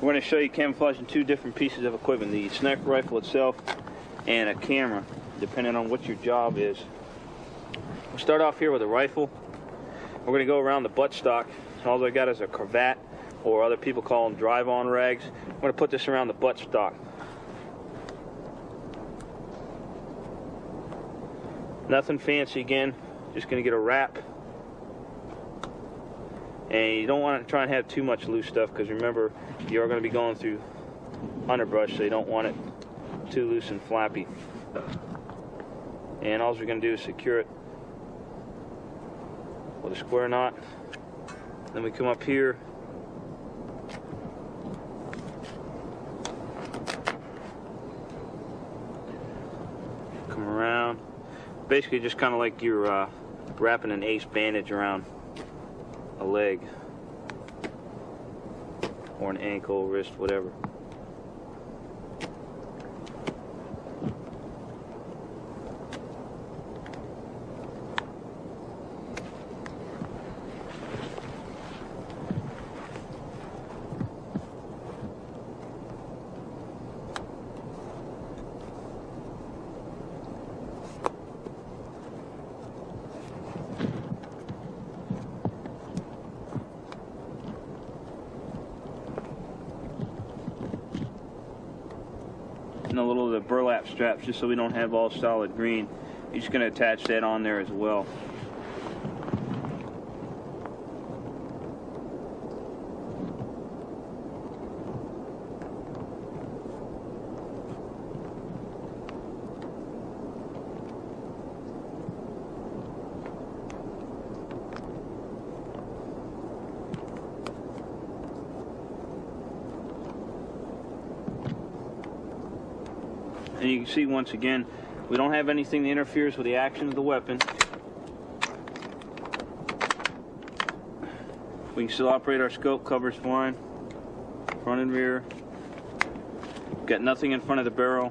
We're going to show you camouflaging two different pieces of equipment, the sniper rifle itself and a camera, depending on what your job is. We'll start off here with a rifle. We're going to go around the buttstock. All I got is a cravat, or other people call them drive-on rags. I'm going to put this around the buttstock. Nothing fancy again, just going to get a wrap. And you don't want to try and have too much loose stuff, because remember, you are going to be going through underbrush, so you don't want it too loose and flappy. And all we're going to do is secure it with a square knot. Then we come up here, come around. Basically just kind of like you're wrapping an ace bandage around a leg or an ankle, wrist, whatever. And a little of the burlap straps, just so we don't have all solid green. You're just going to attach that on there as well. And you can see once again, we don't have anything that interferes with the action of the weapon. We can still operate our scope, covers fine, front and rear. Got nothing in front of the barrel,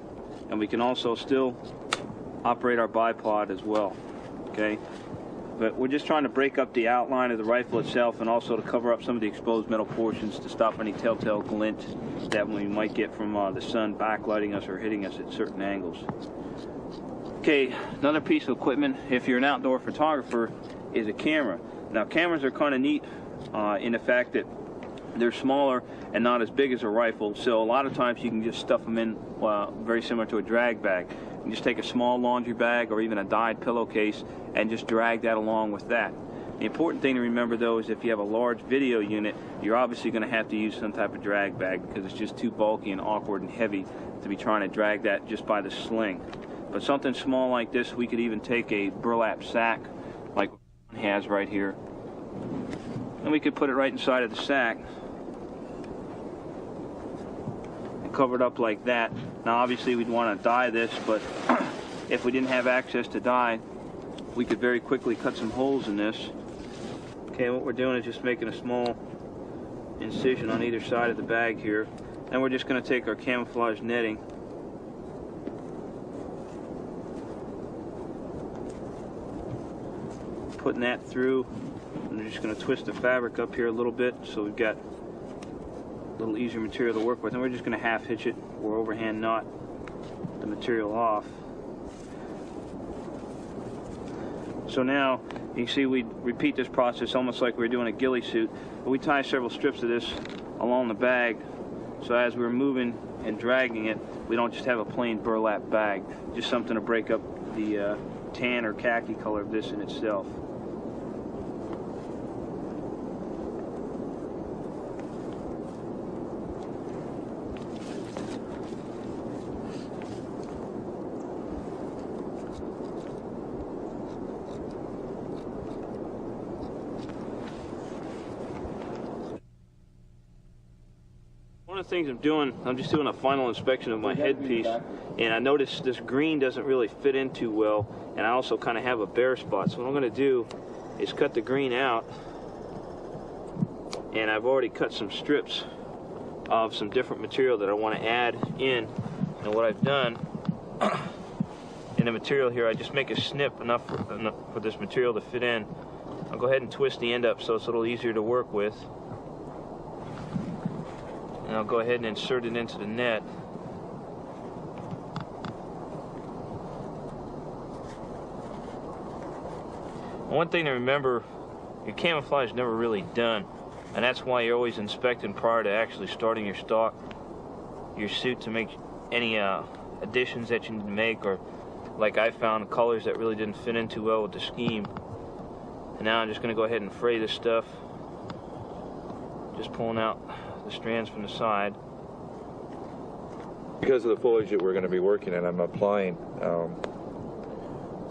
and we can also still operate our bipod as well, okay? But we're just trying to break up the outline of the rifle itself, and also to cover up some of the exposed metal portions to stop any telltale glint that we might get from the sun backlighting us or hitting us at certain angles. Okay, another piece of equipment, if you're an outdoor photographer, is a camera. Now, cameras are kind of neat in the fact that they're smaller and not as big as a rifle, so a lot of times you can just stuff them in very similar to a drag bag. You can just take a small laundry bag or even a dyed pillowcase and just drag that along with that. The important thing to remember, though, is if you have a large video unit, you're obviously going to have to use some type of drag bag, because it's just too bulky and awkward and heavy to be trying to drag that just by the sling. But something small like this, we could even take a burlap sack like it has right here, and we could put it right inside of the sack and cover it up like that. Now obviously we'd want to dye this, but if we didn't have access to dye, we could very quickly cut some holes in this. Okay, what we're doing is just making a small incision on either side of the bag here. And we're just going to take our camouflage netting, putting that through, and we're just going to twist the fabric up here a little bit so we've got a little easier material to work with. And we're just going to half hitch it or overhand knot the material off. So now you can see we repeat this process almost like we were doing a ghillie suit, but we tie several strips of this along the bag, so as we're moving and dragging it, we don't just have a plain burlap bag, just something to break up the tan or khaki color of this in itself. One of the things I'm just doing a final inspection of my headpiece, and I noticed this green doesn't really fit in too well, and I also kind of have a bare spot. So what I'm going to do is cut the green out, and I've already cut some strips of some different material that I want to add in. And what I've done in the material here, I just make a snip enough for this material to fit in. I'll go ahead and twist the end up so it's a little easier to work with. And I'll go ahead and insert it into the net. One thing to remember, your camouflage is never really done, and that's why you're always inspecting prior to actually starting your suit to make any additions that you need to make, or like I found colors that really didn't fit in too well with the scheme. And now I'm just going to go ahead and fray this stuff, just pulling out the strands from the side. Because of the foliage that we're going to be working in, I'm applying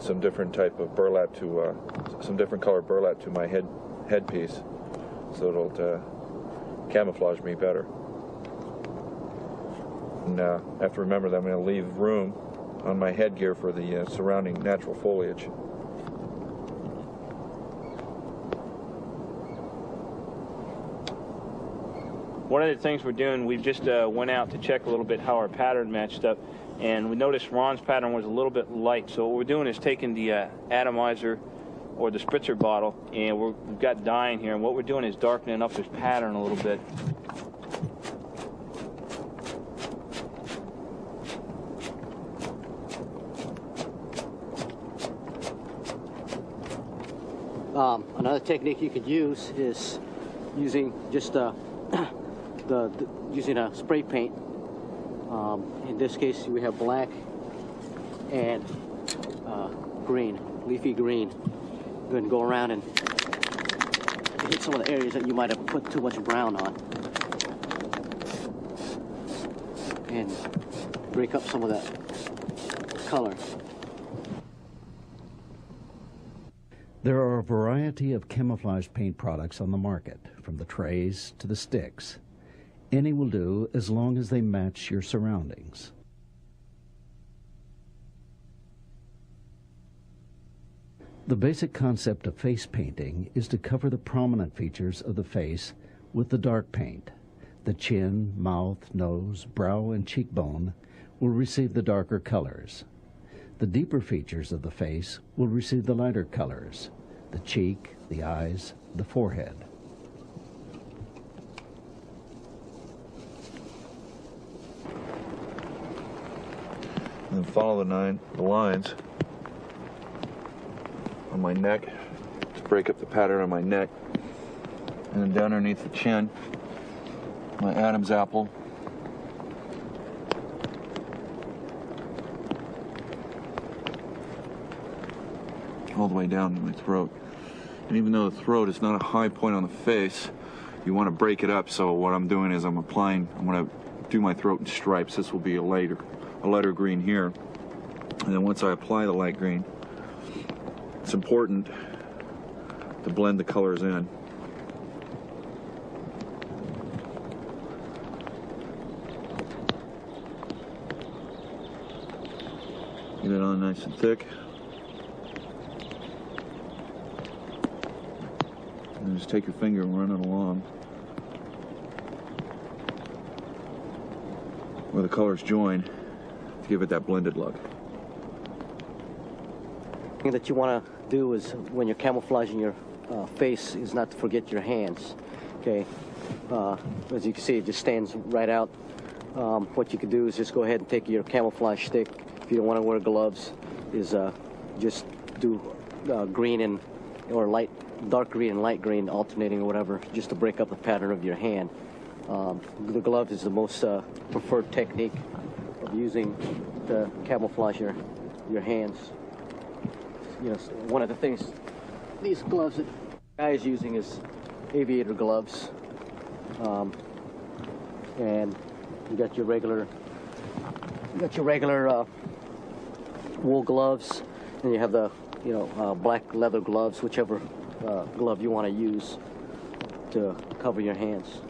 some different type of burlap to some different color burlap to my headpiece, so it'll camouflage me better. And I have to remember that I'm going to leave room on my headgear for the surrounding natural foliage. One of the things we're doing, we just went out to check a little bit how our pattern matched up, and we noticed Ron's pattern was a little bit light. So what we're doing is taking the atomizer or the spritzer bottle, and we've got dye in here, and what we're doing is darkening up his pattern a little bit. Another technique you could use is using just using a spray paint. In this case, we have black and green, leafy green. Go ahead and go around and hit some of the areas that you might have put too much brown on, and break up some of that color. There are a variety of camouflage paint products on the market, from the trays to the sticks. Any will do as long as they match your surroundings. The basic concept of face painting is to cover the prominent features of the face with the dark paint. The chin, mouth, nose, brow, and cheekbone will receive the darker colors. The deeper features of the face will receive the lighter colors: the cheek, the eyes, the forehead. And then follow the lines on my neck to break up the pattern on my neck. And then down underneath the chin, my Adam's apple. All the way down to my throat. And even though the throat is not a high point on the face, you want to break it up. So what I'm doing is I'm going to do my throat in stripes. This will be a lighter green here. And then once I apply the light green, it's important to blend the colors in. Get it on nice and thick. And just take your finger and run it along where the colors join to give it that blended look. The thing that you want to do is, when you're camouflaging your face, is not to forget your hands. Okay, as you can see, it just stands right out. What you could do is just go ahead and take your camouflage stick. If you don't want to wear gloves, is just do green and or dark green and light green alternating or whatever, just to break up the pattern of your hand. The glove is the most preferred technique of using to camouflage your hands. You know, one of the things these gloves that guy is using is aviator gloves, and you got your regular wool gloves, and you have the black leather gloves, whichever glove you want to use to cover your hands.